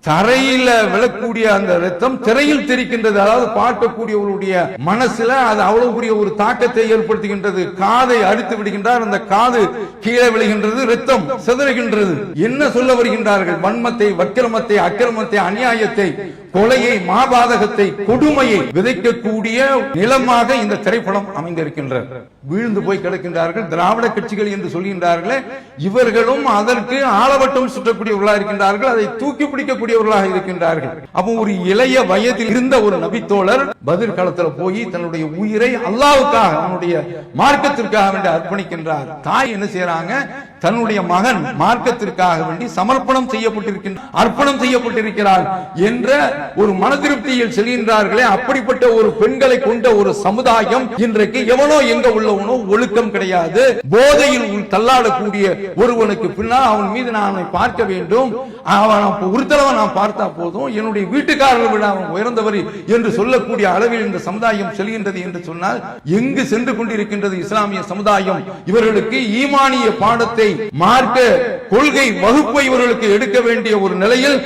தரையில விழக்கூடிய அந்த ரத்தம் திரையில் தெரிக்கின்றது. அதாவது பார்க்கக்கூடியவருடைய மனசுல அது அவ்வளவு பெரிய ஒரு தாக்கத்தை ஏற்படுத்துகின்றது. காதை அடித்து விடுகின்றார், அந்த காது கீழே விழுகின்றது, ரத்தம் சிதறுகின்றது. என்ன சொல்ல வருகின்றார்கள்? வன்மத்தை, வக்கிரமத்தை, அக்கிரமத்தை, அநியாயத்தை, கொலையை, மாபாதகத்தை, கொடுமையை விதைக்கக்கூடிய நிலமாக இந்த திரைப்படம் அமைந்திருக்கின்றது. வீழ்ந்து போய் கிடக்கின்றார்கள் திராவிட கட்சிகள் என்று சொல்கின்றார்களே, இவர்களும் அதற்கு ஆளவட்டம் சுற்றக்கூடியவர்களாக இருக்கின்றார்கள், அதை தூக்கி பிடிக்கக்கூடியவர்களாக இருக்கின்றார்கள். அப்போ ஒரு இளைய வயதில் இருந்த ஒரு நபித்தோழர் பதில் களத்தில் போய் தன்னுடைய உயிரை அல்லாஹ்வுக்காக, அவனுடைய மார்க்கத்திற்காக வேண்டி அர்ப்பணிக்கின்றார். தாய் என்ன செய்யறாங்க? தன்னுடைய மகன் மார்க்கத்திற்காக வேண்டி சமர்ப்பணம் செய்யப்பட்டிருக்கின்றார், அர்ப்பணம் செய்யப்பட்டிருக்கிறார் என்ற ஒரு மன திருப்தியில் செல்கின்றார்களே. அப்படிப்பட்ட ஒரு பெண்களை கொண்ட ஒரு சமுதாயம் இன்றைக்கு எவனோ எங்க உள்ளவனோ ஒழுக்கம் கிடையாது, போதையில் தள்ளாடக்கூடிய ஒருவனுக்கு பின்னால் அவன் மீது நான் அவனை பார்க்க வேண்டும், அவன் ஒரு தடவை நான் பார்த்தா போதும், என்னுடைய வீட்டுக்காரர்கள் விட அவன் உயர்ந்தவர் என்று சொல்லக்கூடிய அளவில் இந்த சமுதாயம் செல்கின்றது என்று சொன்னால் எங்கு சென்று கொண்டிருக்கின்றது இஸ்லாமிய சமுதாயம்? இவர்களுக்கு ஈமானிய பாடத்தை, மார்க்க கொள்கை வகுப்பை இவர்களுக்கு எடுக்க வேண்டிய ஒரு நிலையில்